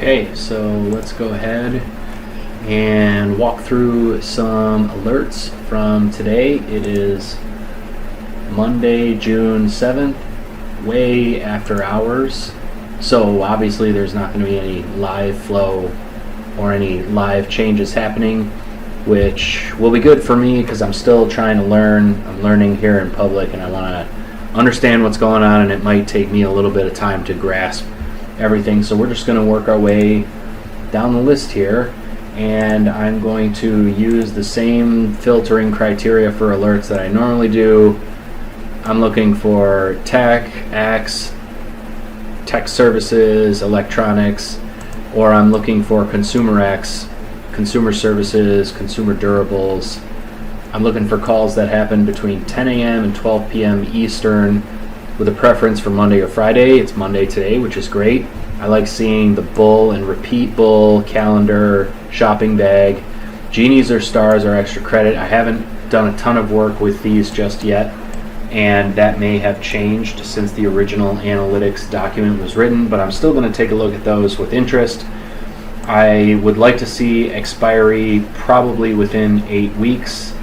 Okay, so let's go ahead and walk through some alerts from today. It is Monday, June 7th, way after hours. So obviously there's not going to be any live flow or any live changes happening, which will be good for me because I'm still trying to learn. I'm learning here in public and I want to understand what's going on, and it might take me a little bit of time to grasp everything. So we're just going to work our way down the list here, and I'm going to use the same filtering criteria for alerts that I normally do. I'm looking for tech, AX, tech services, electronics, or I'm looking for consumer X, consumer services, consumer durables. I'm looking for calls that happen between 10 a.m. and 12 p.m. Eastern, with a preference for Monday or Friday. It's Monday today, which is great. I like seeing the bull and repeat bull, calendar, shopping bag. Genies or stars are extra credit. I haven't done a ton of work with these just yet, and that may have changed since the original analytics document was written, but I'm still going to take a look at those with interest. I would like to see expiry probably within 8 weeks,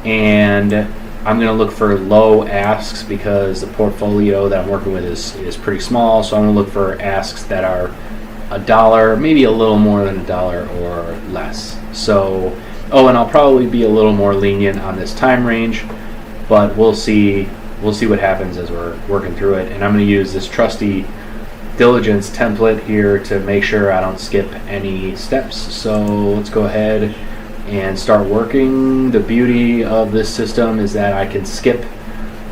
and I'm going to look for low asks because the portfolio that I'm working with is pretty small, so I'm going to look for asks that are $1, maybe a little more than $1 or less. So, and I'll probably be a little more lenient on this time range, but we'll see what happens as we're working through it. And I'm going to use this trusty diligence template here to make sure I don't skip any steps. So let's go ahead and start working. The beauty of this system is that I can skip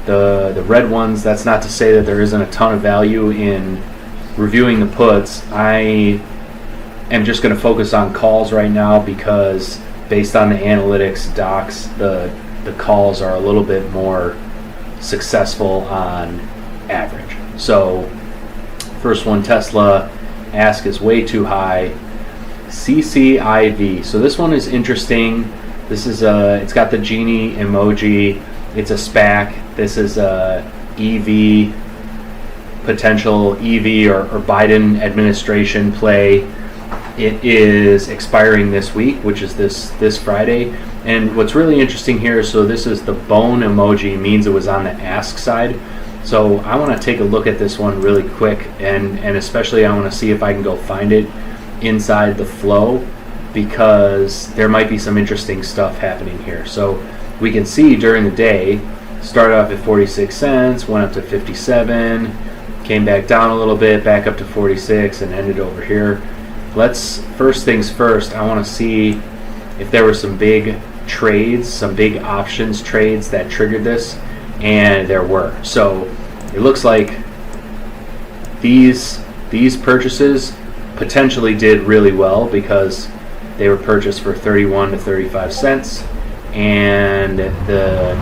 the red ones. That's not to say that there isn't a ton of value in reviewing the puts. I am just going to focus on calls right now because based on the analytics docs, the calls are a little bit more successful on average. So first one, Tesla, ask is way too high. CCIV. So this one is interesting. This is it's got the genie emoji. It's a SPAC. This is a EV, potential EV or Biden administration play. It is expiring this week, which is this Friday. And what's really interesting here, so this is the bone emoji, means it was on the ask side. So I want to take a look at this one really quick, and especially I want to see if I can go find it inside the flow, because there might be some interesting stuff happening here. So we can see during the day, started off at 46 cents, went up to 57, came back down a little bit, back up to 46, and ended over here. First things first, I want to see if there were some big trades, some big options trades that triggered this, and there were. So it looks like these purchases potentially did really well because they were purchased for 31 to 35 cents, and the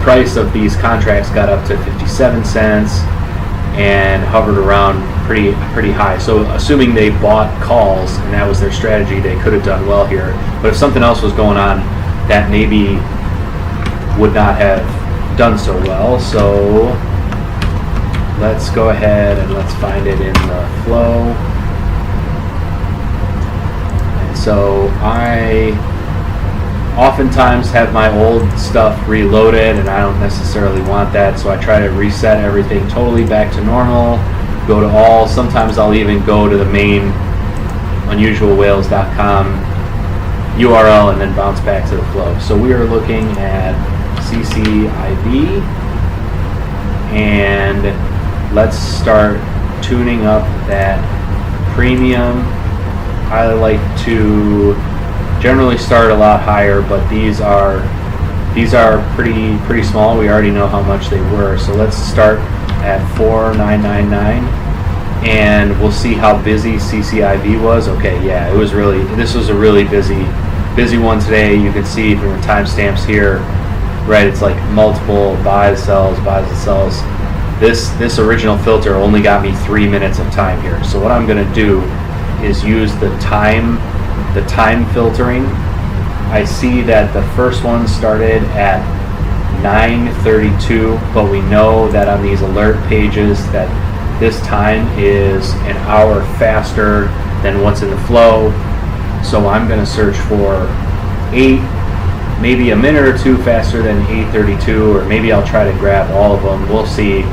price of these contracts got up to 57 cents and hovered around pretty high. So assuming they bought calls and that was their strategy, they could have done well here. But if something else was going on, that maybe would not have done so well. So let's go ahead and let's find it in the flow. And so I oftentimes have my old stuff reloaded, and I don't necessarily want that, so I try to reset everything totally back to normal, go to all. Sometimes I'll even go to the main unusualwhales.com URL and then bounce back to the flow. So we are looking at CCIV, and let's start tuning up that premium. I like to generally start a lot higher, but these are pretty small. We already know how much they were. So let's start at 4,999, and we'll see how busy CCIV was. Okay, yeah, this was a really busy one today. You can see from the timestamps here, right? It's like multiple buys, sells, buys and sells. This original filter only got me 3 minutes of time here. So what I'm going to do is use the time filtering. I see that the first one started at 9:32, but we know that on these alert pages that this time is an hour faster than what's in the flow. So I'm going to search for 8, maybe a minute or two faster than 8:32, or maybe I'll try to grab all of them. We'll see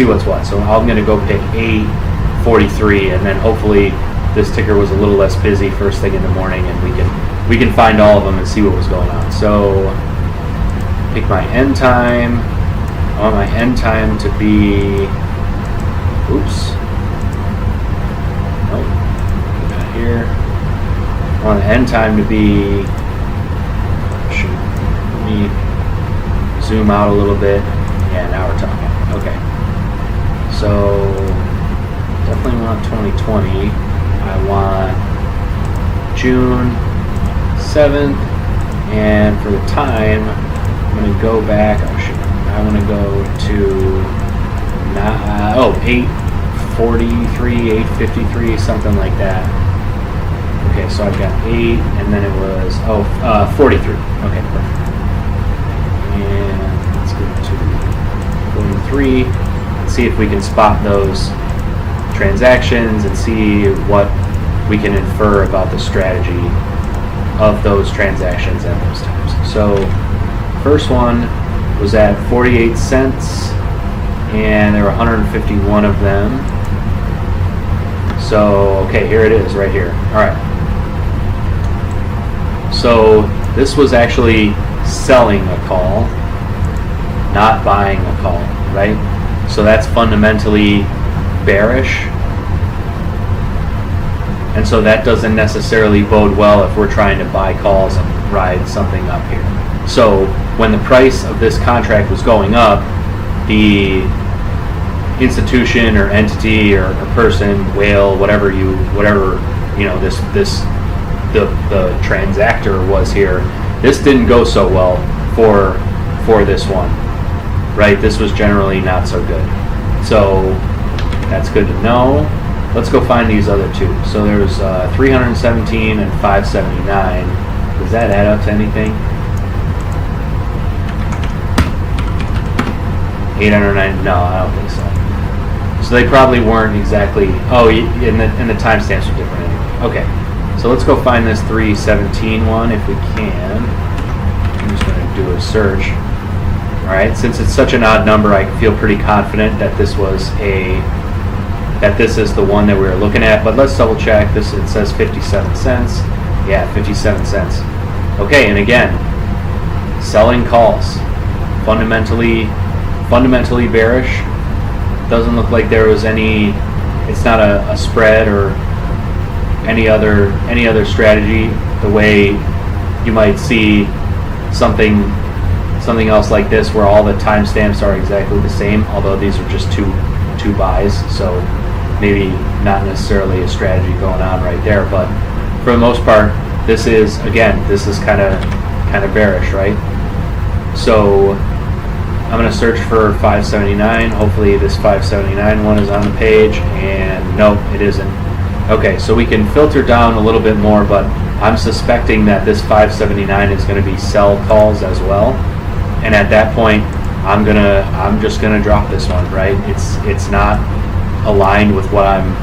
what's what. So I'm going to go pick 8:43, and then hopefully this ticker was a little less busy first thing in the morning, and we can find all of them and see what was going on. So pick my end time. I want my end time to be, oops, nope, not here. I want the end time to be, shoot, let me zoom out a little bit. Yeah, now we're talking. Okay, so definitely want 2020. I want June 7th, and for the time, I'm going to go back, oh shoot, I want to go to 8:43, 8:53, something like that. Okay, so I've got 8, and then it was, 43. Okay, perfect. And let's go to 43, and see if we can spot those transactions and see what we can infer about the strategy of those transactions at those times. So first one was at 48 cents, and there were 151 of them. So okay, here it is right here. All right, so this was actually selling a call, not buying a call, right? So that's fundamentally bearish, and so that doesn't necessarily bode well if we're trying to buy calls and ride something up here. So when the price of this contract was going up, the institution or entity or person, whale, whatever the transactor was here, this didn't go so well for this one, right? This was generally not so good. So that's good to know. Let's go find these other two. So there's 317 and 579. Does that add up to anything? 809? No, I don't think so. So they probably weren't exactly. Oh, and the timestamps are different anyway. Okay, so let's go find this 317 one if we can. I'm just going to do a search. All right, since it's such an odd number, I feel pretty confident that this is the one that we were looking at. But let's double check. It says 57 cents. Yeah, 57 cents. Okay, and again, selling calls, fundamentally bearish. Doesn't look like there was any. It's not a spread or any other strategy. The way you might see something else like this, where all the timestamps are exactly the same, although these are just two buys, so maybe not necessarily a strategy going on right there. But for the most part, this is kind of bearish, right? So I'm going to search for 579. Hopefully this 579 one is on the page, and nope, it isn't. Okay, so we can filter down a little bit more, but I'm suspecting that this 579 is going to be sell calls as well. And at that point, I'm just gonna drop this one, right? It's not aligned with what I'm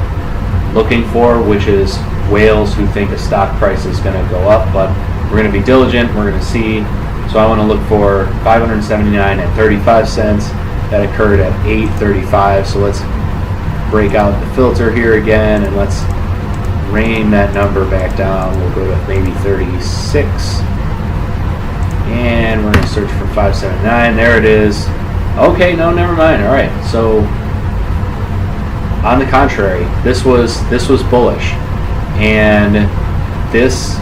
looking for, which is whales who think a stock price is gonna go up. But we're gonna be diligent. We're gonna see. So I want to look for 579 at 35 cents. That occurred at 8:35. So let's break out the filter here again, and let's rain that number back down. We'll go to maybe 36. And we're going to search for 579. There it is. Okay, no, never mind. All right. So on the contrary, this was bullish, and this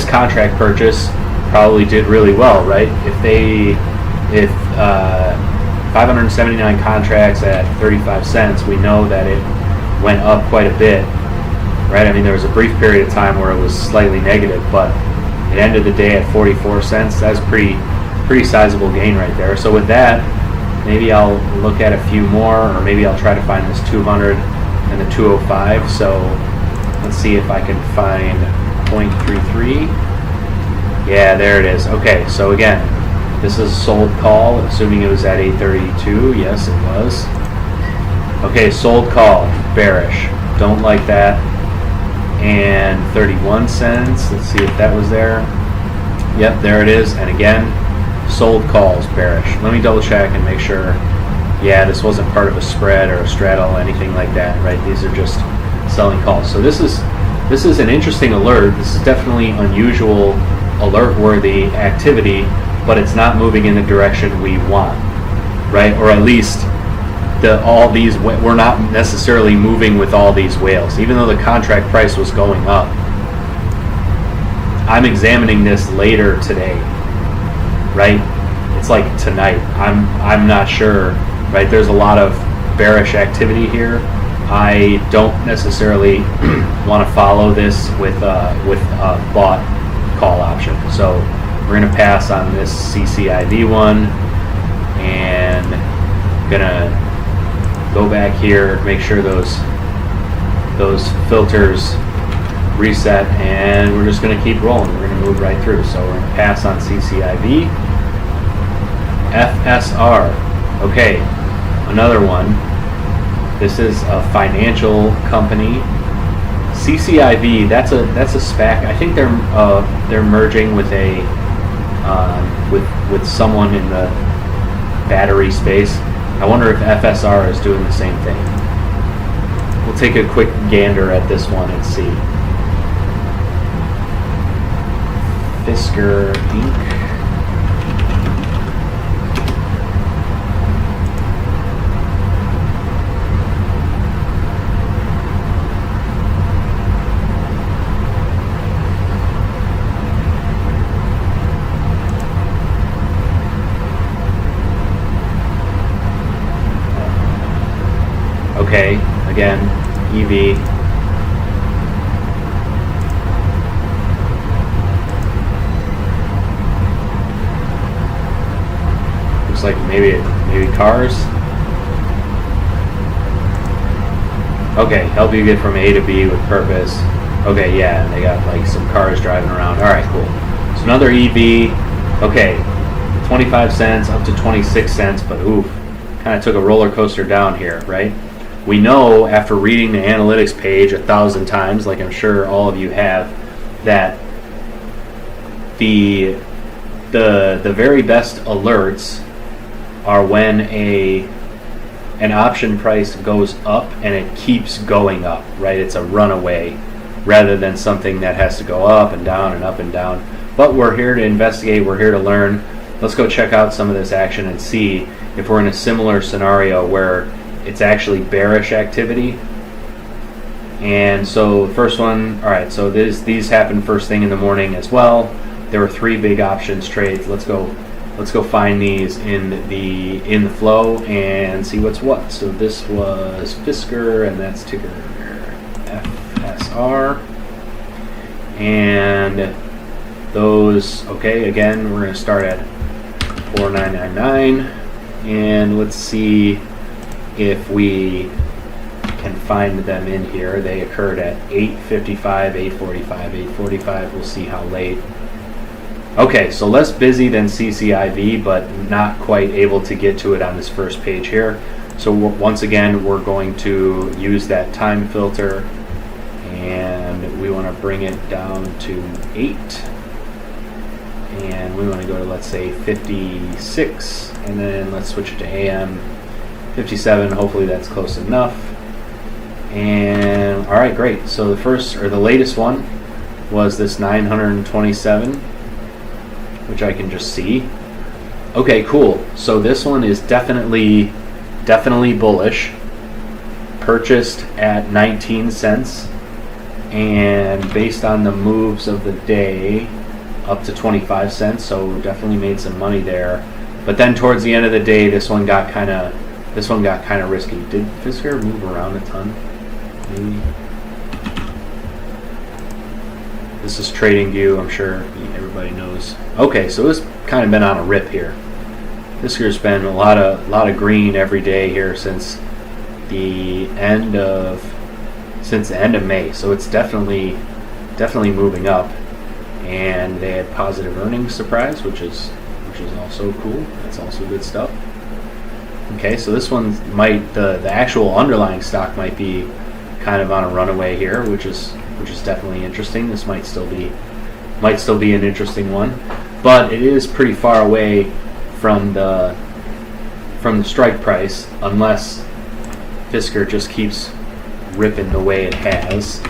contract purchase probably did really well, right? If 579 contracts at 35 cents, we know that it went up quite a bit, right? I mean, there was a brief period of time where it was slightly negative, but it ended the day at 44 cents. That's pretty sizable gain right there. So with that, maybe I'll look at a few more, or maybe I'll try to find this 200 and the 205. So let's see if I can find 0.33. Yeah, there it is. Okay, so again, this is a sold call, assuming it was at 8:32. Yes, it was. Okay, sold call, bearish. Don't like that. And 31 cents. Let's see if that was there. Yep, there it is. And again, sold calls, bearish. Let me double check and make sure. Yeah, this wasn't part of a spread or a straddle, anything like that, right? These are just selling calls. So this is an interesting alert. This is definitely unusual, alert-worthy activity, but it's not moving in the direction we want, right? Or at least we're not necessarily moving with all these whales. Even though the contract price was going up, I'm examining this later today, right? It's like tonight. I'm not sure, right? There's a lot of bearish activity here. I don't necessarily want to follow this with a bought call option. So we're going to pass on this CCIV one, and gonna go back here, make sure those filters reset, and we're just going to keep rolling. We're going to move right through. So we're going to pass on CCIV. FSR. Okay, another one. This is a financial company. CCIV. That's a SPAC. I think they're merging with a with someone in the battery space. I wonder if FSR is doing the same thing. We'll take a quick gander at this one and see. FSR Inc. Okay, again, EV. Looks like maybe cars. Okay, help you get from A to B with purpose. Okay, yeah, they got like some cars driving around. All right, cool. So another EV. Okay, 25 cents up to 26 cents, but oof, kind of took a roller coaster down here, right? We know after reading the analytics page 1,000 times, like I'm sure all of you have, that the very best alerts are when an option price goes up and it keeps going up, right? It's a runaway rather than something that has to go up and down and up and down. But we're here to investigate, we're here to learn. Let's go check out some of this action and see if we're in a similar scenario where it's actually bearish activity. And so the first one, all right, so these happened first thing in the morning as well. There were 3 big options trades. Let's go find these in the flow and see what's what. So this was FSR, and that's ticker FSR. And those, okay, again, we're going to start at 4999, and let's see if we can find them in here. They occurred at 8:55, 8:45, 8:45. We'll see how late. Okay, so less busy than CCIV, but not quite able to get to it on this first page here. So once again, we're going to use that time filter, and we want to bring it down to 8. And we want to go to, let's say, 56, and then let's switch it to AM. 57, hopefully that's close enough. And all right, great. So the latest one was this 927, which I can just see. Okay, cool. So this one is definitely bullish. Purchased at 19 cents, and based on the moves of the day, up to 25 cents. So definitely made some money there. But then towards the end of the day, this one got kind of risky. Did FSR move around a ton? Maybe. This is TradingView. I'm sure everybody knows. Okay, so it's kind of been on a rip here. FSR's been a lot of green every day here since the end of May. So it's definitely moving up. And they had positive earnings surprise, which is also cool. That's also good stuff. Okay, so this one might, the actual underlying stock might be kind of on a runaway here, which is definitely interesting. This might still be an interesting one, but it is pretty far away from the strike price, unless Fisker just keeps ripping the way it has.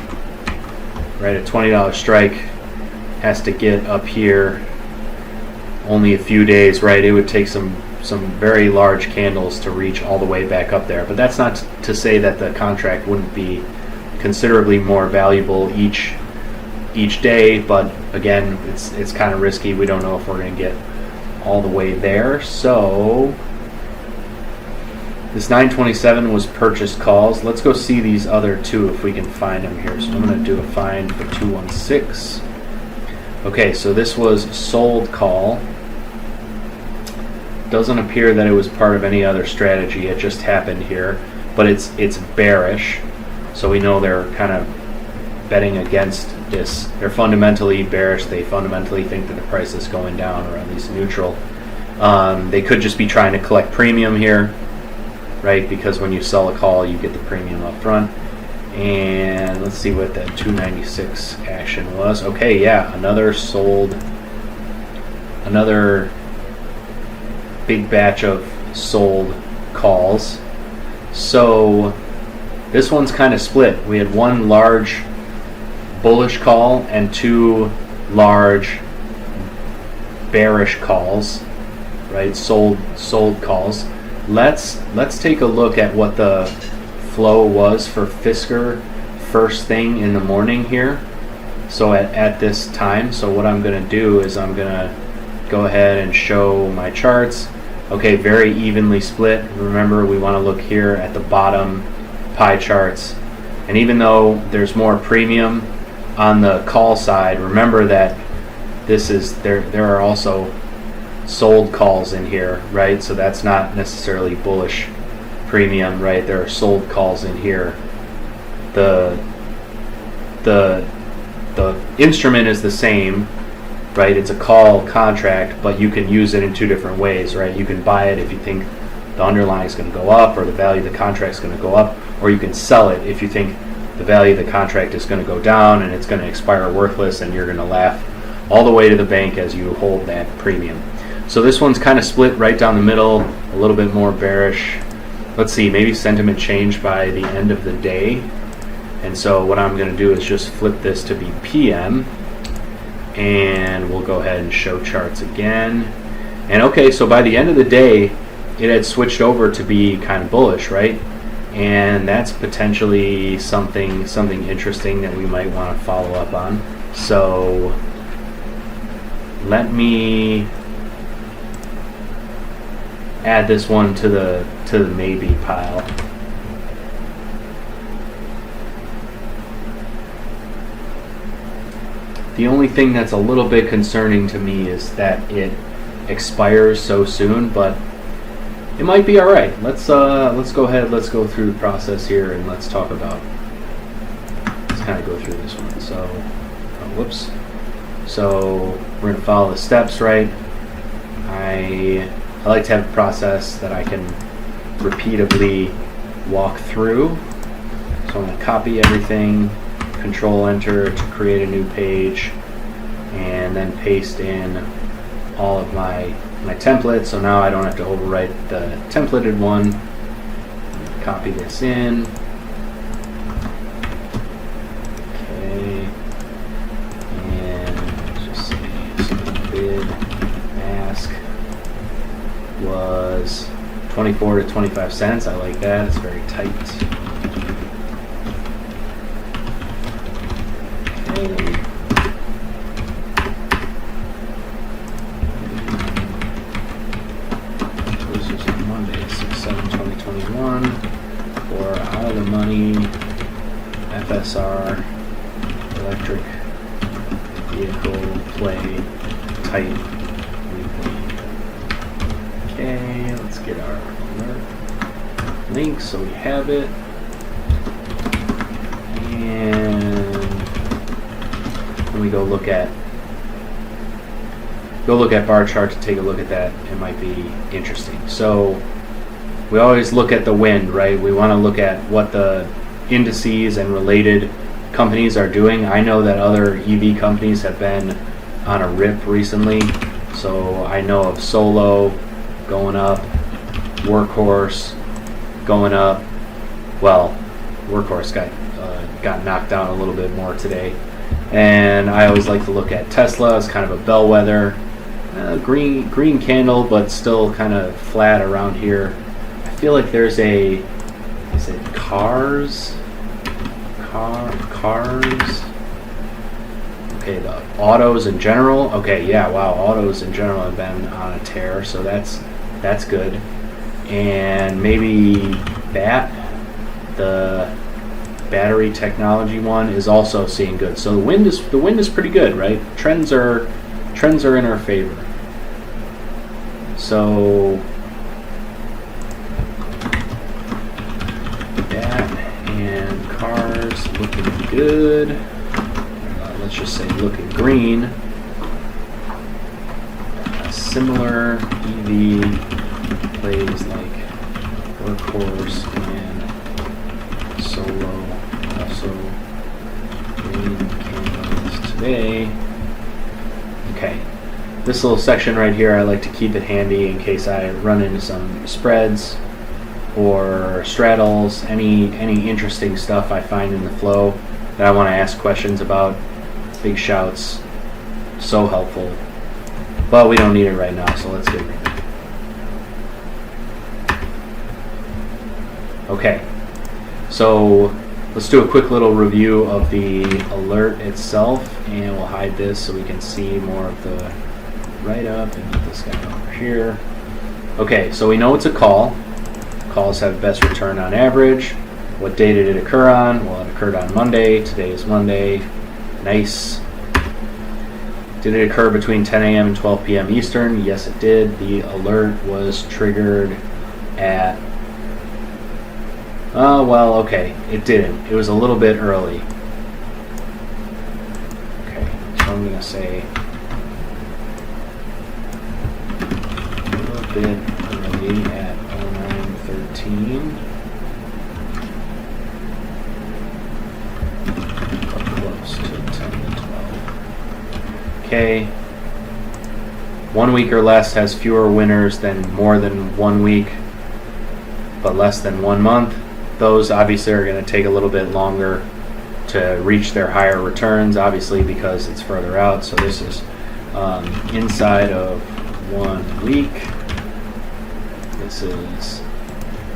Right, a $20 strike has to get up here only a few days, right? It would take some very large candles to reach all the way back up there. But that's not to say that the contract wouldn't be considerably more valuable each day. But again, it's kind of risky. We don't know if we're going to get all the way there. So this 927 was purchased calls. Let's go see these other two if we can find them here. So I'm going to do a find for 216. Okay, so this was sold call. Doesn't appear that it was part of any other strategy. It just happened here, but it's bearish. So we know they're kind of betting against this. They're fundamentally bearish. They fundamentally think that the price is going down, or at least neutral. They could just be trying to collect premium here, right? Because when you sell a call, you get the premium up front. And let's see what that 296 action was. Okay, yeah, another big batch of sold calls. So this one's kind of split. We had one large bullish call and two large bearish calls, right? Sold calls. Let's take a look at what the flow was for Fisker first thing in the morning here. So at this time, so what I'm going to do is I'm going to go ahead and show my charts. Okay, very evenly split. Remember, we want to look here at the bottom pie charts. And even though there's more premium on the call side, remember that this is there are also sold calls in here, right? So that's not necessarily bullish premium, right? There are sold calls in here. The instrument is the same, right? It's a call contract, but you can use it in two different ways, right? You can buy it if you think the underlying is going to go up, or the value of the contract is going to go up, or you can sell it if you think the value of the contract is going to go down and it's going to expire worthless, and you're going to laugh all the way to the bank as you hold that premium. So this one's kind of split right down the middle, a little bit more bearish. Let's see, maybe sentiment changed by the end of the day. And so what I'm going to do is just flip this to be PM, and we'll go ahead and show charts again. And okay, so by the end of the day, it had switched over to be kind of bullish, right? And that's potentially something interesting that we might want to follow up on. So let me add this one to the maybe pile. The only thing that's a little bit concerning to me is that it expires so soon, but it might be all right. Let's go ahead. Let's go through the process here, and let's talk about. Let's kind of go through this one. So, whoops. So we're gonna follow the steps, right? I like to have a process that I can repeatedly walk through. So I'm gonna copy everything. Control Enter to create a new page, and then paste in all of my templates. So now I don't have to overwrite the templated one. Copy this in. Okay, and let's just say so the bid ask was 24 to 25 cents. I like that. It's very tight. This is Monday, 6/7/2021 for Out of the Money FSR Electric Vehicle Play Tight Weekly. Okay, let's get our alert link so we have it. And when we go look at bar chart to take a look at that, it might be interesting. So we always look at the wind, right? We want to look at what the indices and related companies are doing. I know that other EV companies have been on a rip recently. So I know of Solo going up, Workhorse going up. Well, Workhorse got knocked down a little bit more today. And I always like to look at Tesla as kind of a bellwether. Green candle, but still kind of flat around here. I feel like there's is it cars? Okay, the autos in general. Okay, yeah, wow, autos in general have been on a tear, so that's good. And maybe the battery technology one is also seeing good. So the wind is pretty good, right? Trends are in our favor. So that and cars looking good. Let's just say looking green. A similar EV plays like Workhorse and Solo, also green candles today. Okay, this little section right here, I like to keep it handy in case I run into some spreads or straddles, any interesting stuff I find in the flow that I want to ask questions about. Big shouts, so helpful, but we don't need it right now, so let's get rid of it. Okay, so let's do a quick little review of the alert itself, and we'll hide this so we can see more of the write-up and get this guy over here. Okay, so we know it's a call. Calls have best return on average. What day did it occur on? Well, it occurred on Monday. Today is Monday. Nice. Did it occur between 10 a.m. and 12 p.m. Eastern? Yes, it did. The alert was triggered at... well, okay. It didn't. It was a little bit early. Okay, so I'm going to say a little bit early at 09:13. Okay, 1 week or less has fewer winners than more than 1 week, but less than 1 month. Those obviously are going to take a little bit longer to reach their higher returns, obviously because it's further out. So this is inside of 1 week. This is,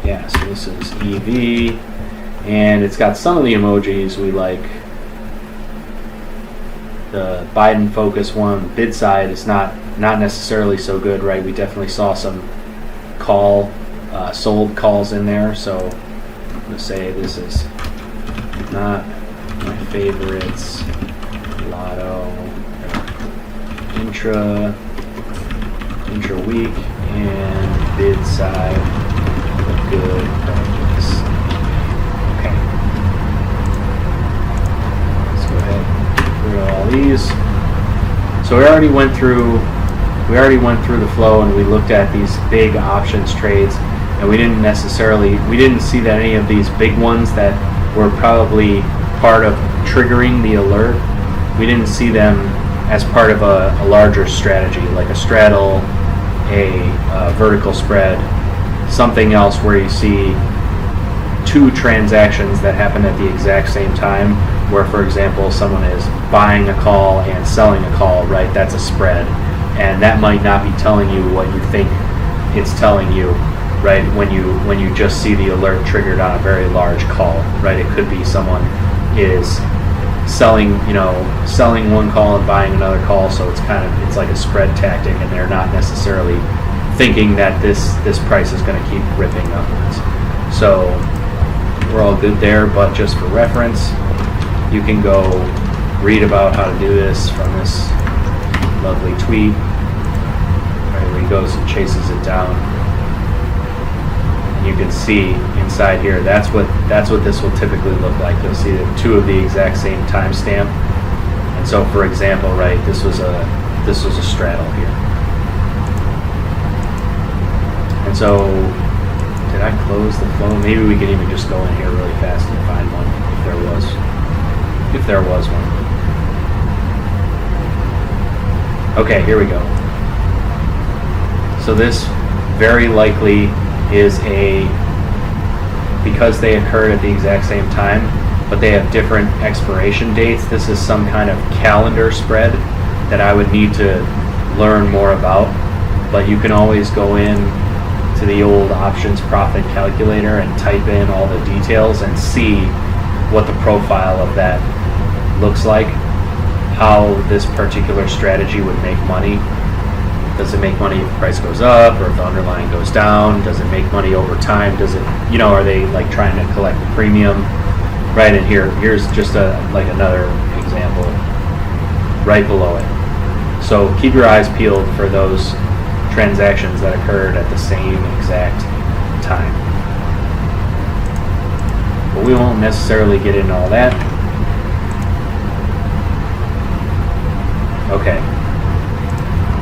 yeah, so this is EV, and it's got some of the emojis we like. The Biden focus one, bid side, is not necessarily so good, right? We definitely saw some sold calls in there, so I'm going to say this is not my favorites. Lotto, intra week, and bid side look good. Okay, let's go ahead. All these. So we already went through the flow, and we looked at these big options trades, and we didn't see that any of these big ones that were probably part of triggering the alert, we didn't see them as part of a larger strategy, like a straddle, a vertical spread, something else where you see two transactions that happen at the exact same time, where, for example, someone is buying a call and selling a call, right? That's a spread, and that might not be telling you what you think it's telling you, right? When you just see the alert triggered on a very large call, right? It could be someone is selling one call and buying another call, so it's like a spread tactic, and they're not necessarily thinking that this price is going to keep ripping upwards. So we're all good there, but just for reference, you can go read about how to do this from this lovely tweet, right, where he goes and chases it down. And you can see inside here, that's what this will typically look like. You'll see the two of the exact same timestamp. And so, for example, right, this was a straddle here. And so Did I close the flow? Maybe we can even just go in here really fast and find one if there was one. Okay, here we go. So this very likely is because they occurred at the exact same time, but they have different expiration dates. This is some kind of calendar spread that I would need to learn more about, but you can always go in to the old options profit calculator and type in all the details and see what the profile of that looks like, how this particular strategy would make money. Does it make money if the price goes up, or if the underlying goes down? Does it make money over time? Does it, are they like trying to collect the premium? Right in here's just another example right below it. So keep your eyes peeled for those transactions that occurred at the same exact time. But we won't necessarily get into all that. Okay.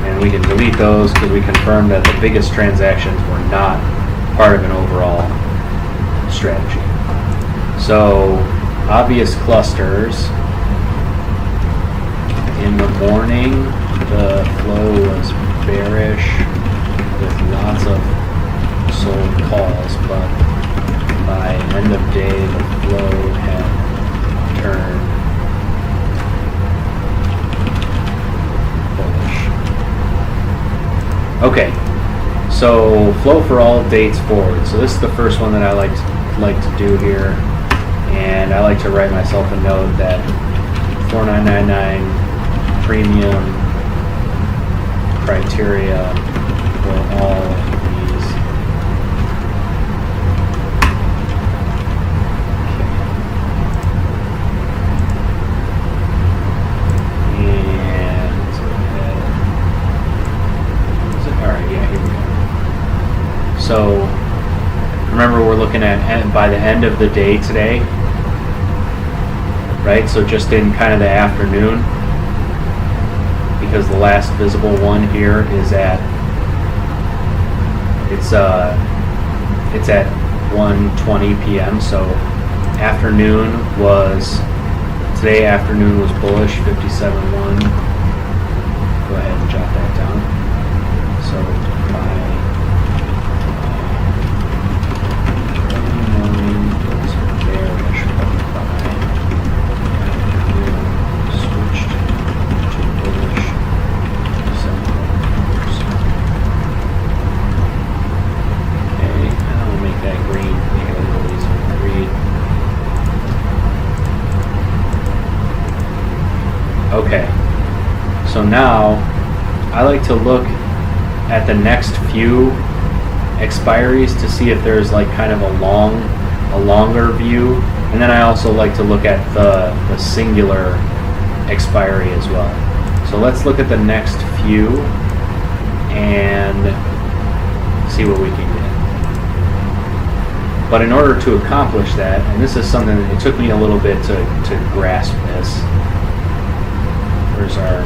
And we can delete those because we confirmed that the biggest transactions were not part of an overall strategy. So, obvious clusters. In the morning, the flow was bearish with lots of sold calls, but by end of day, the flow had turned bullish. Okay, so flow for all dates forward. So this is the first one that I like to do here, and I like to write myself a note that 4999 premium criteria for all of these. And alright, yeah, here we go. So remember, we're looking at by the end of the day today, right? So just in kind of the afternoon, because the last visible one here is at it's at 1:20 p.m. So afternoon was today. Afternoon was bullish 57.1. Go ahead and jot that down. So morning was bearish, but by afternoon switched to bullish 7%. Okay, and I'll make that green, make it a little easier to read. Okay, so now I like to look at the next few expiries to see if there's like kind of a longer view, and then I also like to look at the singular expiry as well. So let's look at the next few and see what we can get. But in order to accomplish that, and this is something that it took me a little bit to grasp this. Where's our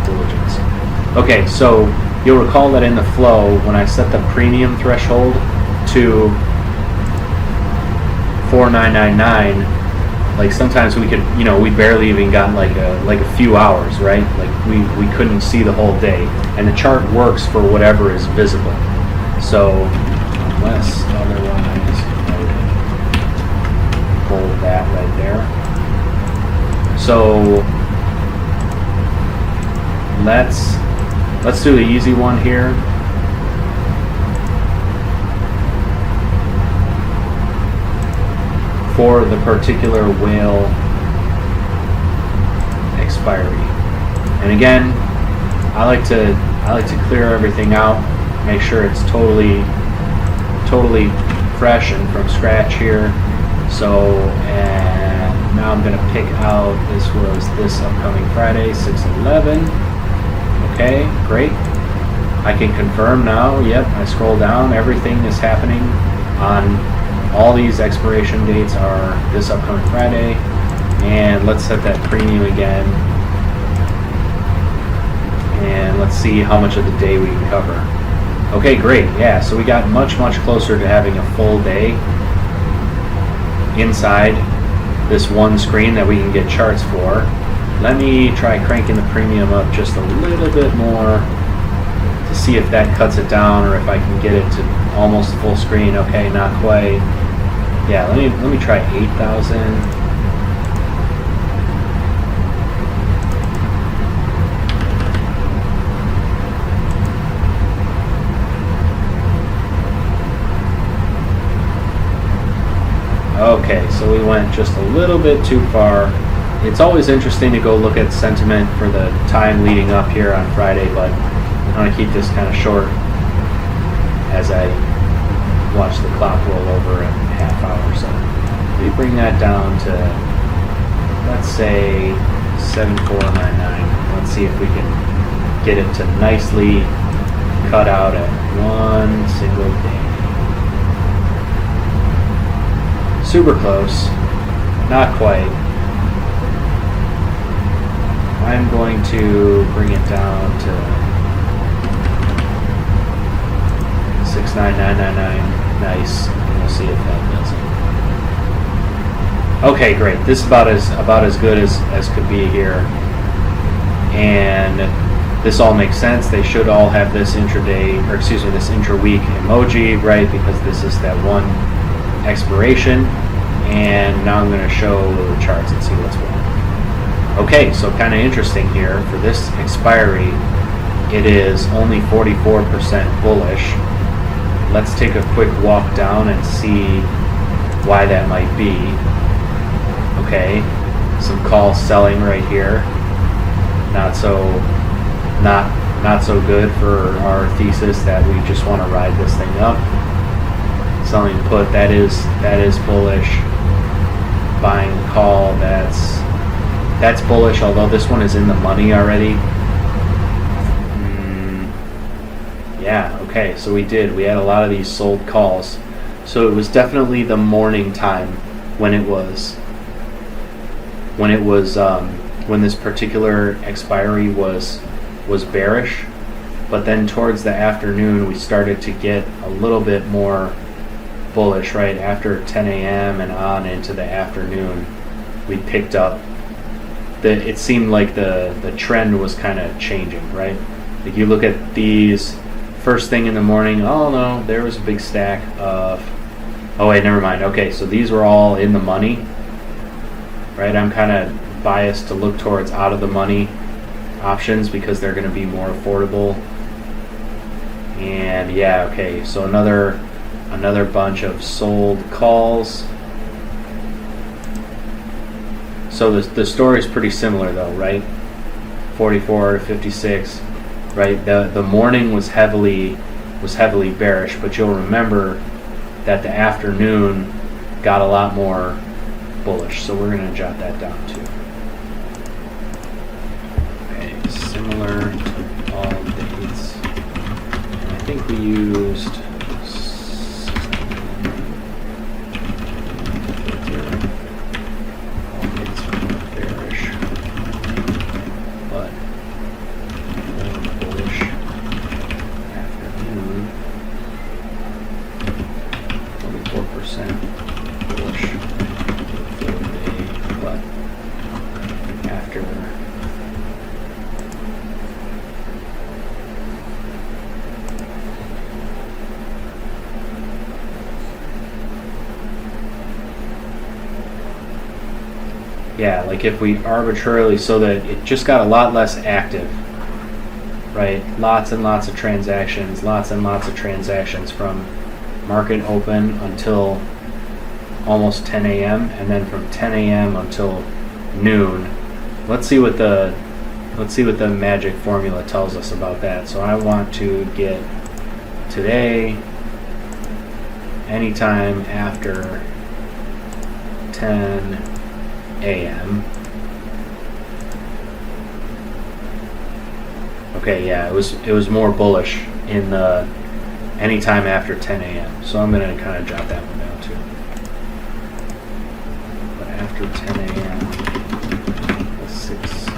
diligence? Okay, so you'll recall that in the flow, when I set the premium threshold to 4999, like sometimes we could, we barely even got like a few hours, right? Like we couldn't see the whole day, and the chart works for whatever is visible. So unless otherwise noted, hold that right there. So let's do the easy one here. For the particular whale expiry. And again, I like to clear everything out, make sure it's totally fresh and from scratch here. So, and now I'm going to pick out, this was this upcoming Friday, 6/11. Okay, great. I can confirm now, yep, I scroll down, everything is happening on all these expiration dates are this upcoming Friday. And let's set that premium again. And let's see how much of the day we can cover. Okay, great. Yeah, so we got much closer to having a full day inside this one screen that we can get charts for. Let me try cranking the premium up just a little bit more to see if that cuts it down or if I can get it to almost full screen. Okay, not quite. Yeah, let me try 8,000. Okay, so we went just a little bit too far. It's always interesting to go look at sentiment for the time leading up here on Friday, but I want to keep this kind of short as I watch the clock roll over in a half hour. So we bring that down to, let's say, 7499. Let's see if we can get it to nicely cut out at one single day. Super close, not quite. I'm going to bring it down to 69999. Nice. And we'll see if that does it. Okay, great. This is about as good as could be here. And this all makes sense. They should all have this intraday, or excuse me, this intra-week emoji, right? Because this is that one expiration. And now I'm going to show the charts and see what's wrong. Okay, so kind of interesting here. For this expiry, it is only 44% bullish. Let's take a quick walk down and see why that might be. Okay, some call selling right here. Not so good for our thesis that we just want to ride this thing up. Selling put, that is bullish. Buying call, that's bullish, although this one is in the money already. Yeah, okay, so we had a lot of these sold calls. So it was definitely the morning time when this particular expiry was bearish. But then towards the afternoon we started to get a little bit more bullish, right? After 10 a.m. and on into the afternoon, we picked up. It seemed like the trend was kind of changing, right? Like you look at these first thing in the morning, oh no, there was a big stack of, oh wait, never mind. Okay, so these were all in the money, right? I'm kind of biased to look towards out of the money options because they're going to be more affordable. And yeah, okay, so another bunch of sold calls. So the story is pretty similar though, right? 44 to 56, right? The morning was heavily bearish, but you'll remember that the afternoon got a lot more bullish. So we're going to jot that down too. Okay, similar to all dates. And I think we used yeah, like if we arbitrarily, so that it just got a lot less active, right? Lots and lots of transactions from market open until almost 10 a.m. and then from 10 a.m. until noon. Let's see what the magic formula tells us about that. So I want to get today anytime after 10 a.m. Okay, yeah, it was more bullish in the anytime after 10 a.m. So I'm going to kind of jot that one down too. But after 10 a.m. 6 a.m.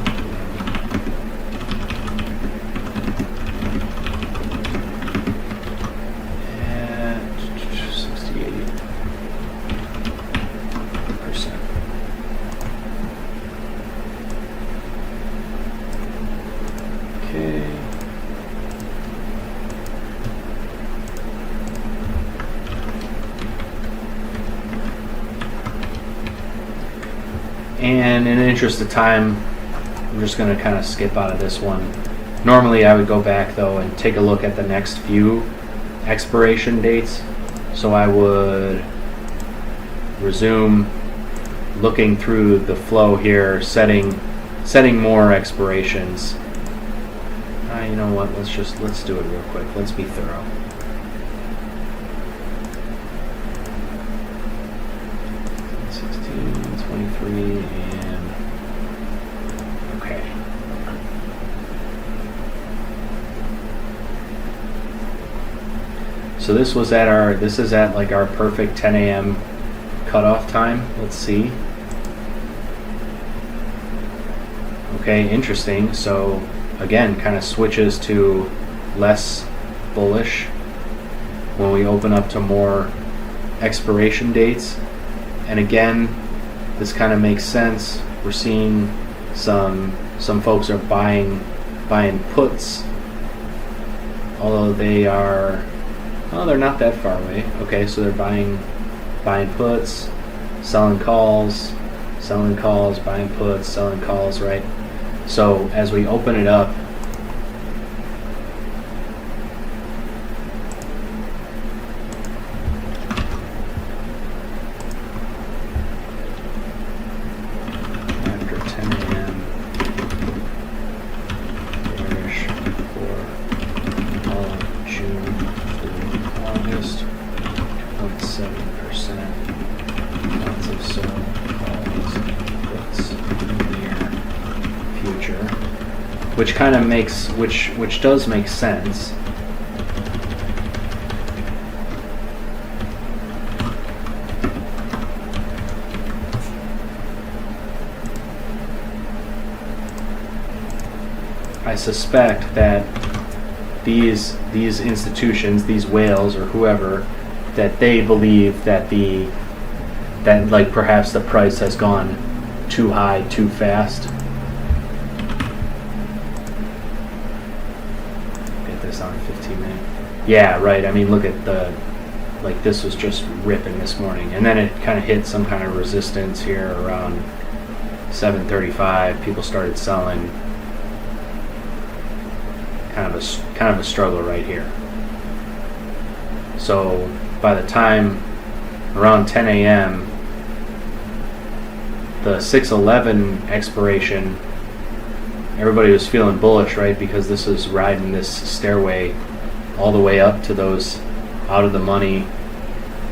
And in the interest of time, I'm just going to kind of skip out of this one. Normally I would go back though and take a look at the next few expiration dates. So I would resume looking through the flow here, setting more expirations. You know what, let's do it real quick. Let's be thorough. And okay. So this is at like our perfect 10 a.m. cutoff time. Let's see. Okay, interesting. So again, kind of switches to less bullish when we open up to more expiration dates. And again, this kind of makes sense. We're seeing some folks are buying puts, although they're not that far away. Okay, so they're buying puts, selling calls, buying puts, selling calls, right? So as we open it up, which kind of makes, which does make sense. I suspect that these institutions, these whales or whoever, that they believe that like perhaps the price has gone too high too fast. Get this on 15 minutes. Yeah, right. I mean, look at like this was just ripping this morning, and then it kind of hit some kind of resistance here around 7:35. People started selling. Kind of a struggle right here. So by the time around 10 a.m. the 6:11 expiration, everybody was feeling bullish, right? Because this is riding this stairway all the way up to those out of the money,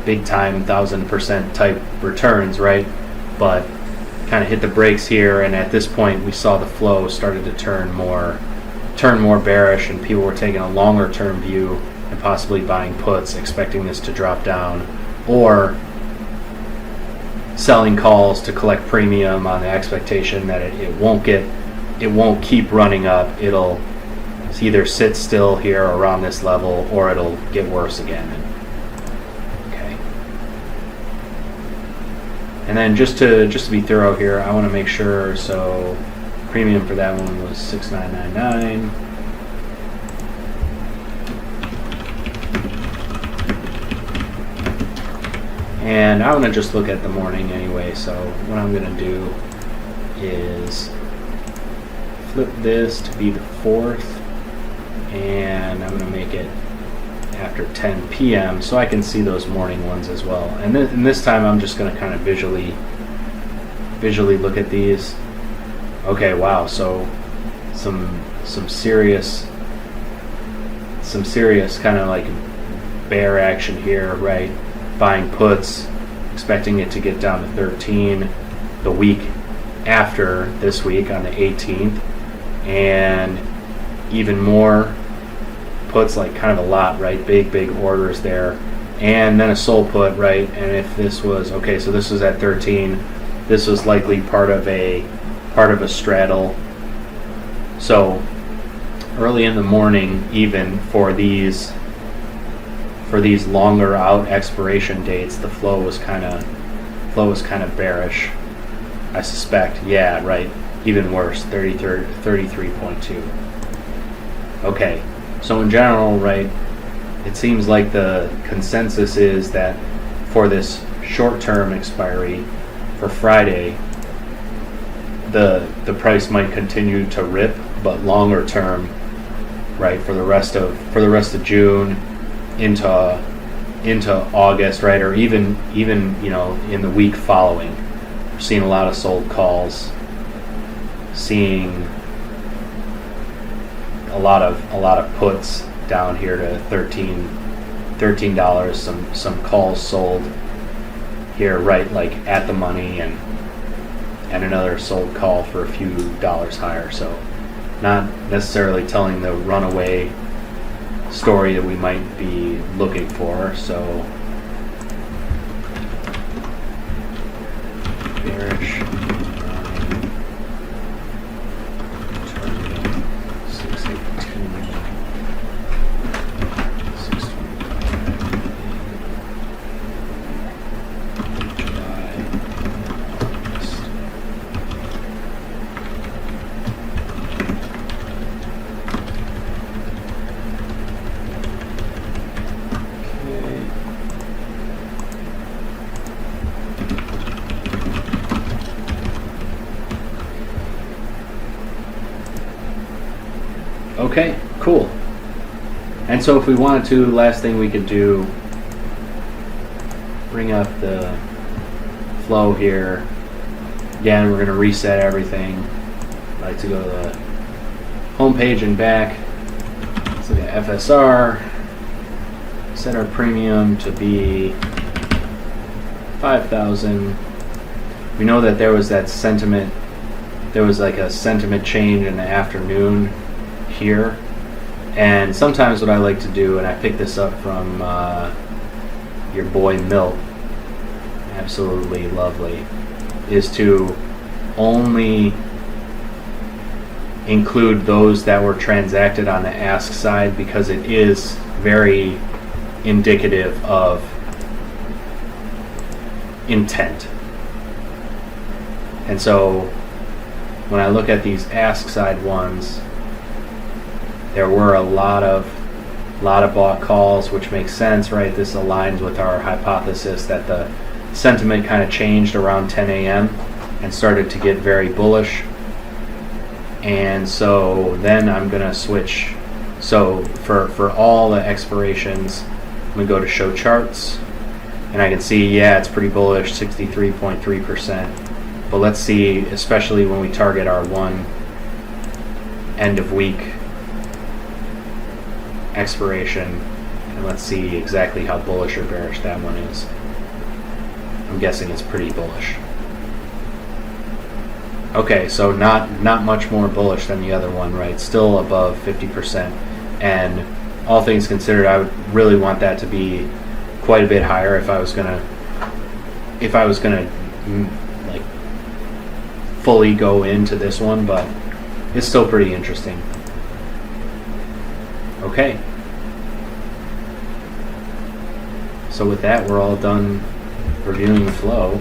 big time 1,000% type returns, right? But kind of hit the brakes here, and at this point we saw the flow started to turn more bearish, and people were taking a longer term view and possibly buying puts, expecting this to drop down, or selling calls to collect premium on the expectation that it won't keep running up. It'll either sit still here around this level, or it'll get worse again. Okay. And then just to be thorough here, I want to make sure, so premium for that one was 6,999. And I want to just look at the morning anyway, so what I'm going to do is flip this to be the 4th, and I'm going to make it after 10 p.m. so I can see those morning ones as well. And this time I'm just going to kind of visually look at these. Okay, wow, so some serious kind of like bear action here, right? Buying puts, expecting it to get down to 13 the week after this week on the 18th, and even more puts, like kind of a lot, right? Big orders there, and then a sold put, right? And if this was okay, so this was at 13, this was likely part of a straddle. So early in the morning, even for these longer out expiration dates, the flow was kind of bearish, I suspect. Yeah, right. Even worse, 33.2. Okay, so in general, right, it seems like the consensus is that for this short-term expiry for Friday, the price might continue to rip, but longer term, right, for the rest of June into August, right, or even in the week following, we're seeing a lot of sold calls, seeing a lot of puts down here to $13, some calls sold here, right, like at the money, and another sold call for a few dollars higher. So not necessarily telling the runaway story that we might be looking for. So bearish, targeting 618, 625, July, August. Okay, cool. And so if we wanted to, last thing we could do, bring up the flow here. Again, we're going to reset everything. I like to go to the home page and back. Let's look at FSR. Set our premium to be 5,000. We know that there was that sentiment. There was like a sentiment change in the afternoon here, and sometimes what I like to do, and I picked this up from your boy Milt, absolutely lovely, is to only include those that were transacted on the ask side, because it is very indicative of intent. And so when I look at these ask side ones, there were a lot of bought calls, which makes sense, right? This aligns with our hypothesis that the sentiment kind of changed around 10 a.m. and started to get very bullish. And so then I'm going to switch. So for all the expirations, I'm going to go to show charts, and I can see, yeah, it's pretty bullish, 63.3%. But let's see, especially when we target our one end of week expiration, and let's see exactly how bullish or bearish that one is. I'm guessing it's pretty bullish. Okay, so not much more bullish than the other one, right? Still above 50%. And all things considered, I would really want that to be quite a bit higher if I was gonna like fully go into this one, but it's still pretty interesting. Okay. So with that, we're all done reviewing the flow.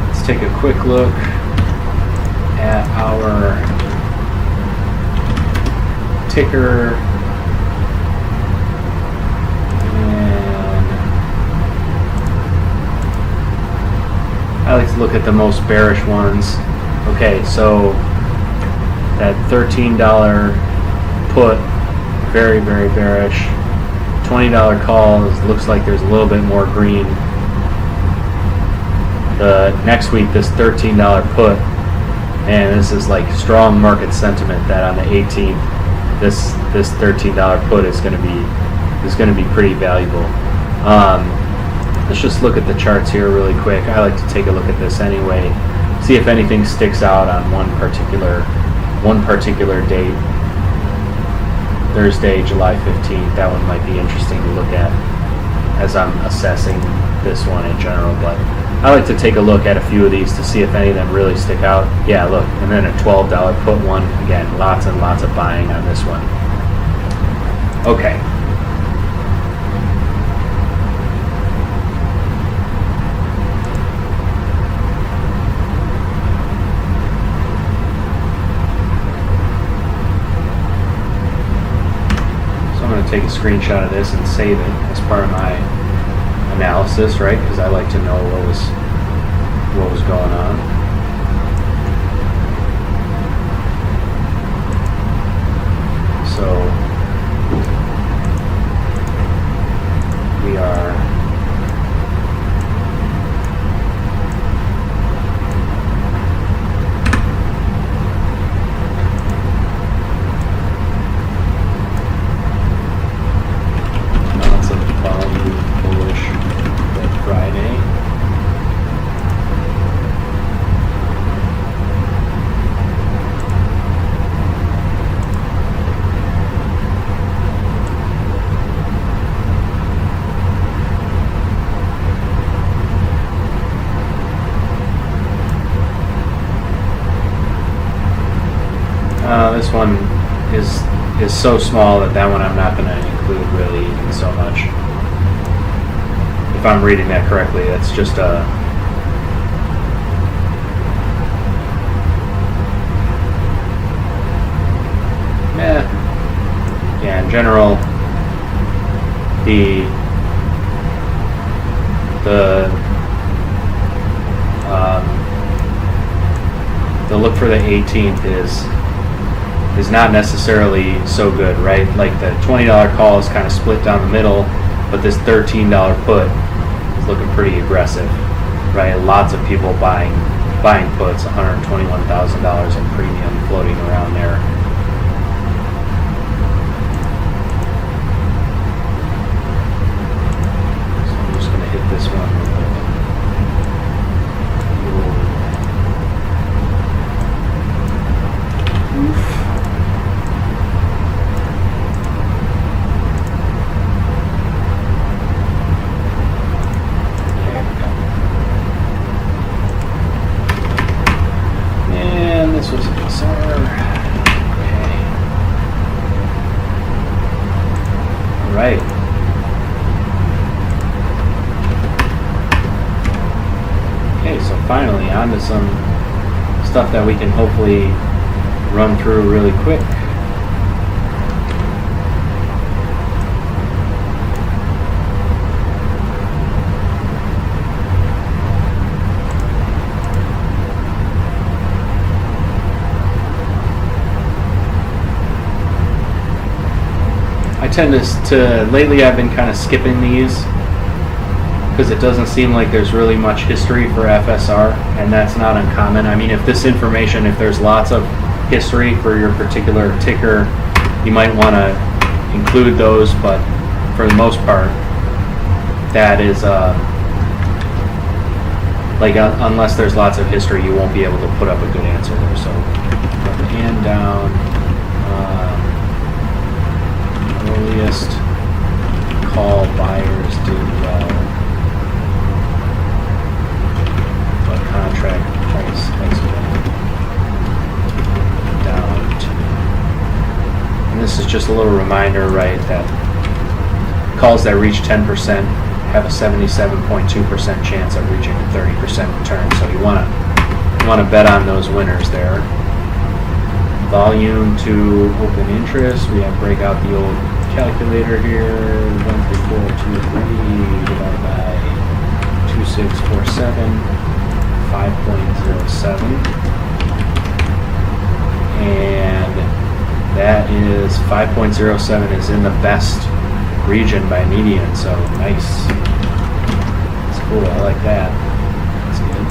Let's take a quick look at our ticker. And I like to look at the most bearish ones. Okay, so that $13 put, very, very bearish. $20 calls, looks like there's a little bit more green. The next week, this $13 put, and this is like strong market sentiment that on the 18th, this $13 put is going to be pretty valuable. Let's just look at the charts here really quick. I like to take a look at this anyway, see if anything sticks out on one particular date. Thursday, July 15th. That one might be interesting to look at as I'm assessing this one in general, but I like to take a look at a few of these to see if any of them really stick out. Yeah, look, and then a $12 put one. Again, lots and lots of buying on this one. Okay. Take a screenshot of this and save it as part of my analysis, right? Because I like to know what was going on. So we are lots of volume bullish for Friday. This one is so small that one I'm not going to include really even so much. If I'm reading that correctly, that's just a yeah. In general, the look for the 18th is not necessarily so good, right? Like the $20 call is kind of split down the middle, but this $13 put is looking pretty aggressive, right? Lots of people buying puts, $121,000 in premium floating around there. So I'm just going to hit this one with this was FSR. Okay. All right. Okay, so finally on to some stuff that we can hopefully run through really quick. I tend to lately I've been kind of skipping these because it doesn't seem like there's really much history for FSR, and that's not uncommon. I mean, if there's lots of history for your particular ticker, you might want to include those, but for the most part, that is unless there's lots of history, you won't be able to put up a good answer there. So up and down. Earliest call buyers do well, but contract price has been down to. And this is just a little reminder, right, that calls that reach 10% have a 77.2% chance of reaching a 30% return. So you want to bet on those winners there. Volume to open interest. We have break out the old calculator here. 13423 divided by 2647, 5.07, and that is 5.07 is in the best region by median. So nice. That's cool. I like that. That's good.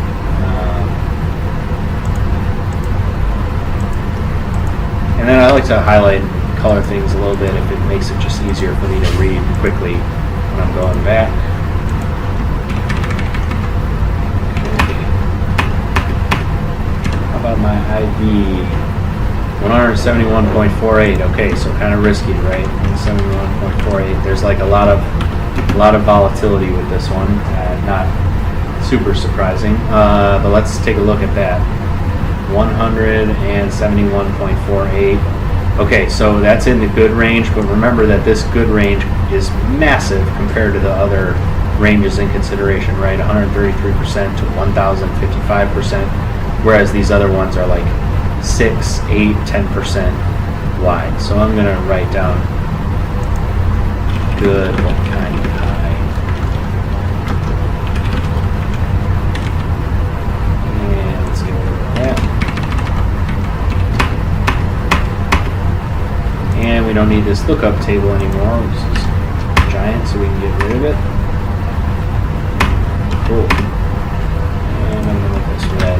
And then I like to highlight and color things a little bit if it makes it just easier for me to read quickly when I'm going back. Okay. How about my IV? 171.48. Okay, so kind of risky, right? 171.48. There's like a lot of volatility with this one. Not super surprising, but let's take a look at that. 171.48. Okay, so that's in the good range, but remember that this good range is massive compared to the other ranges in consideration, right? 133% to 1,055%, whereas these other ones are like 6, 8, 10% wide. So I'm going to write down good, what kind of high. don't need this lookup table anymore, which is giant, so we can get rid of it. Cool. And I'm going to make this red.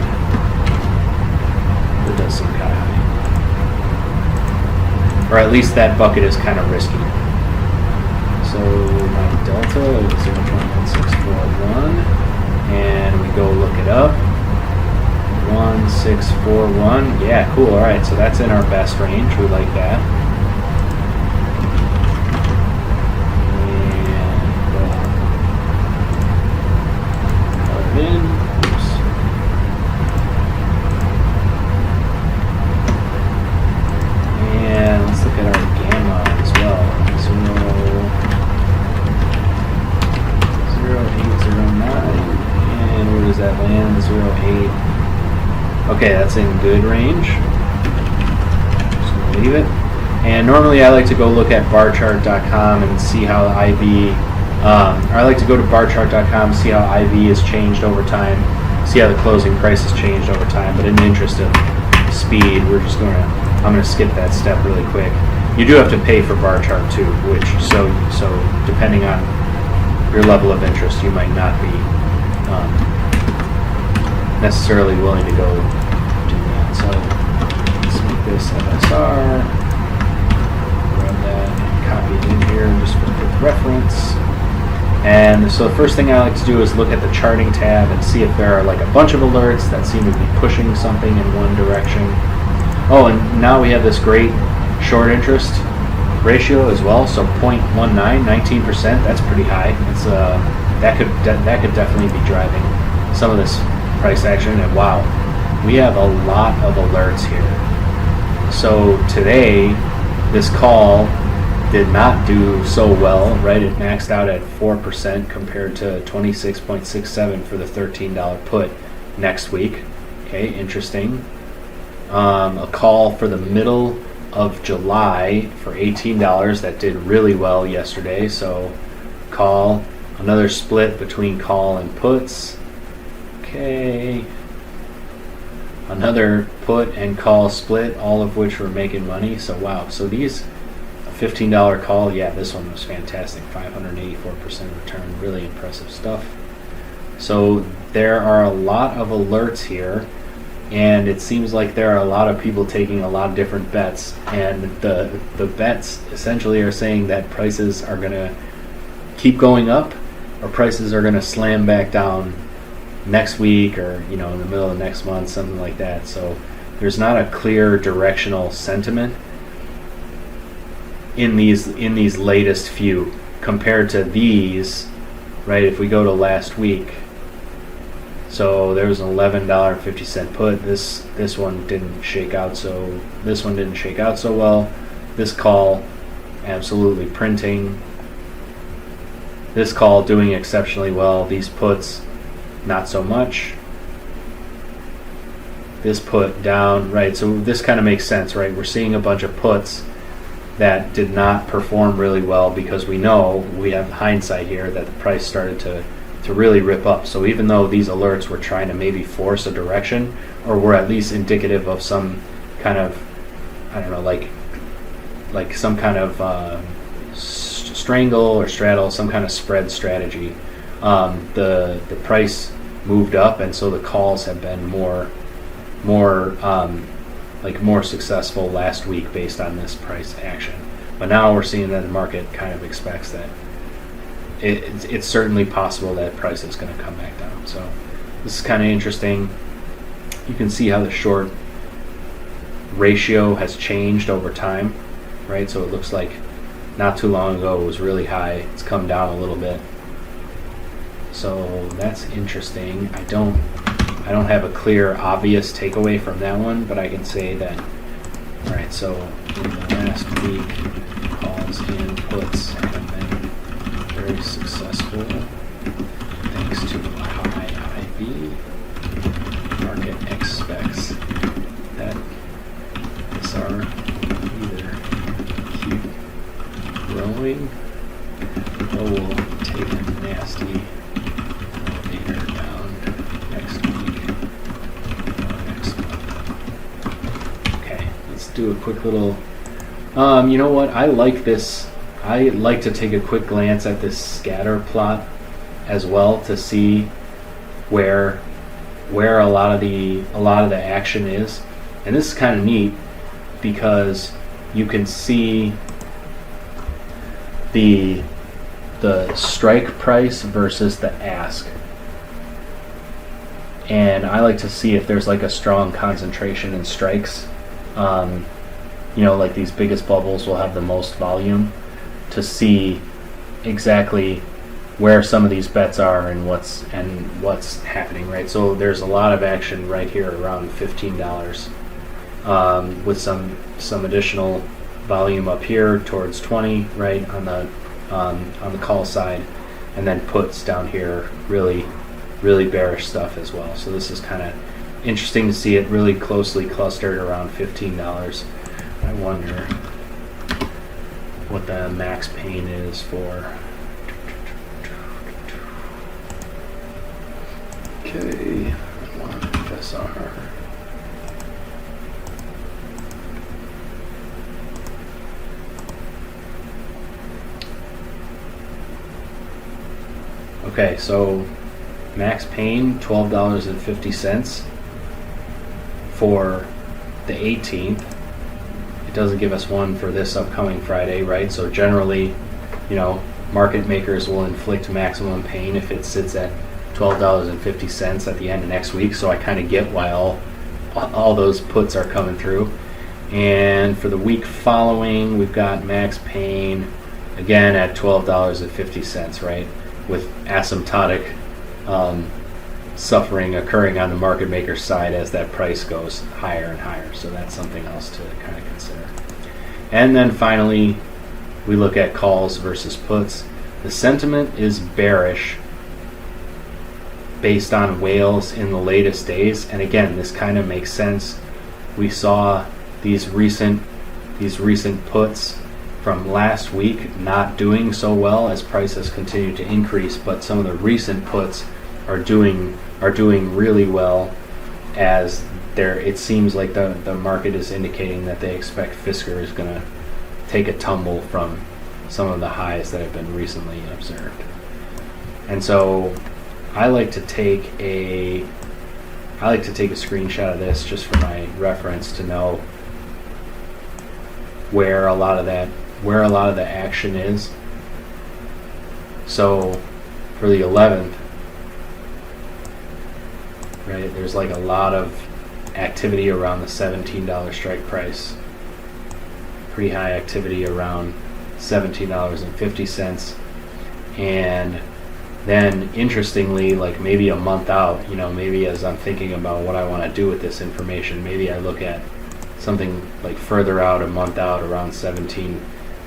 It does seem kind of high. Or at least that bucket is kind of risky. So my delta is 0.1641, and we go look it up. 1641. Yeah, cool. All right, so that's in our best range. We like that. And oops. And let's look at our gamma as well. 0.0809. And where does that land? 0.8. Okay, that's in good range. Just gonna leave it. And normally I like to go look at barchart.com and see how IV, or I like to go to barchart.com, see how IV has changed over time, see how the closing price has changed over time. But in the interest of speed, I'm gonna skip that step really quick. You do have to pay for bar chart too, which so depending on your level of interest, you might not be necessarily willing to go do that. So let's make this FSR, grab that and copy it in here just for quick reference. And so the first thing I like to do is look at the charting tab and see if there are like a bunch of alerts that seem to be pushing something in one direction. Oh, and now we have this great short interest ratio as well. So 0.19, 19%. That's pretty high. It's that could definitely be driving some of this price action. And wow, we have a lot of alerts here. So today, this call did not do so well, right? It maxed out at 4% compared to 26.67 for the $13 put next week. Okay, interesting. A call for the middle of July for $18 that did really well yesterday. So call, another split between call and puts. Okay. Another put and call split, all of which were making money. So wow. So these $15 call, yeah, this one was fantastic. 584% return, really impressive stuff. So there are a lot of alerts here, and it seems like there are a lot of people taking a lot of different bets, and the bets essentially are saying that prices are going to keep going up or prices are going to slam back down next week or in the middle of next month, something like that. So there's not a clear directional sentiment in these latest few compared to these, right? If we go to last week, so there was an $11.50 put. This one didn't shake out so well. This call absolutely printing. This call doing exceptionally well. These puts not so much. This put down, right? So this kind of makes sense, right? We're seeing a bunch of puts that did not perform really well because we have hindsight here that the price started to really rip up. So even though these alerts were trying to maybe force a direction, or were at least indicative of some kind of, I don't know, like some kind of strangle or straddle, some kind of spread strategy, the price moved up, and so the calls have been more successful last week based on this price action. But now we're seeing that the market kind of expects that it's certainly possible that price is going to come back down. So this is kind of interesting. You can see how the short ratio has changed over time, right? So it looks like not too long ago it was really high. It's come down a little bit. So that's interesting. I don't have a clear, obvious takeaway from that one, but I can say that, all right, so in the last week, calls and puts have been very successful thanks to high IV. Market expects that FSR either keep growing or will take a nasty elevator down next week or next month. Okay, let's do a quick little You know what? I like this. I like to take a quick glance at this scatter plot as well to see where a lot of the action is. And this is kind of neat because you can see the strike price versus the ask. And I like to see if there's like a strong concentration in strikes. You know, like these biggest bubbles will have the most volume, to see exactly where some of these bets are and what's happening, right? So there's a lot of action right here around $15, with some additional volume up here towards 20, right, on the call side, and then puts down here, really bearish stuff as well. So this is kind of interesting to see it really closely clustered around $15. I wonder what the max pain is for. Okay, I want FSR. Okay, so max pain $12.50 for the 18th. It doesn't give us one for this upcoming Friday, right? So generally, you know, market makers will inflict maximum pain if it sits at $12.50 at the end of next week. So I kind of get why all those puts are coming through. And for the week following, we've got max pain again at $12.50, right? With asymptotic suffering occurring on the market maker side as that price goes higher and higher. So that's something else to kind of consider. And then finally, we look at calls versus puts. The sentiment is bearish based on whales in the latest days. And again, this kind of makes sense. We saw these recent puts from last week not doing so well as prices continue to increase, but some of the recent puts are doing really well, as it seems like the market is indicating that they expect FSR is going to take a tumble from some of the highs that have been recently observed. And so I like to take a screenshot of this just for my reference to know where a lot of the action is. So for the 11th, right, there's like a lot of activity around the $17 strike price. Pretty high activity around $17.50. And then interestingly, like maybe a month out, you know, maybe as I'm thinking about what I want to do with this information, maybe I look at something like further out, a month out, around $17.50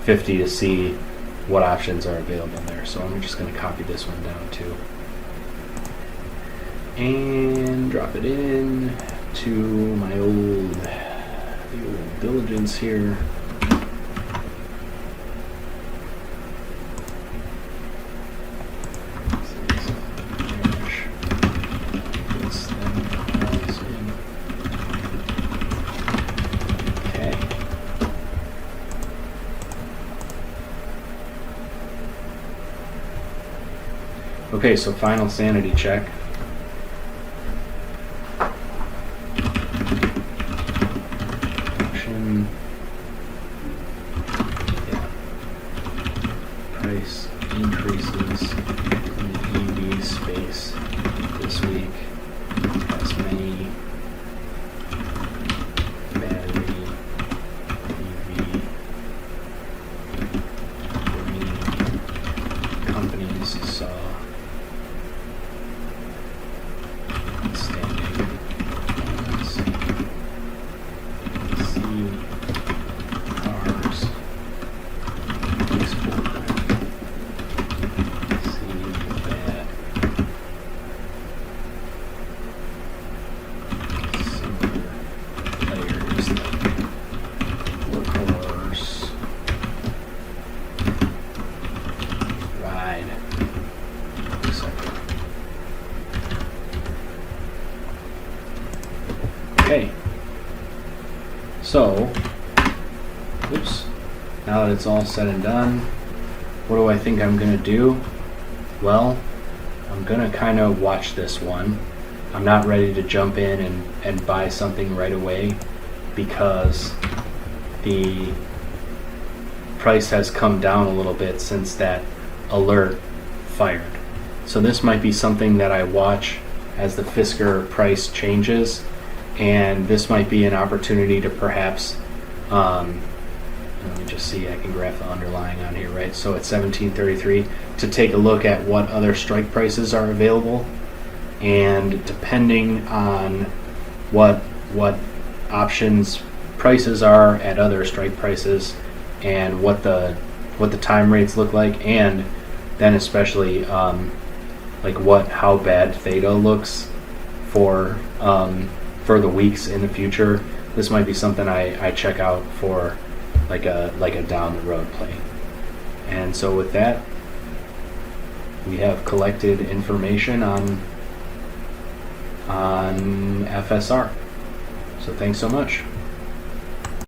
to see what options are available there. So I'm just going to copy this one down too and drop it in to my old diligence here. Okay, so final sanity check. Action. Yeah. Price increases in the EV space this week. As many battery EV companies saw Okay, so, oops. now that it's all said and done, what do I think I'm going to do? Well, I'm going to kind of watch this one. I'm not ready to jump in and buy something right away because the price has come down a little bit since that alert fired. So this might be something that I watch as the FSR price changes, and this might be an opportunity to perhaps let me just see, I can graph the underlying on here, right? So at 1733, to take a look at what other strike prices are available, and depending on what options prices are at other strike prices and what the time rates look like, and then especially like how bad theta looks for the weeks in the future. This might be something I check out for like a down the road play. And so with that, we have collected information on FSR. So thanks so much.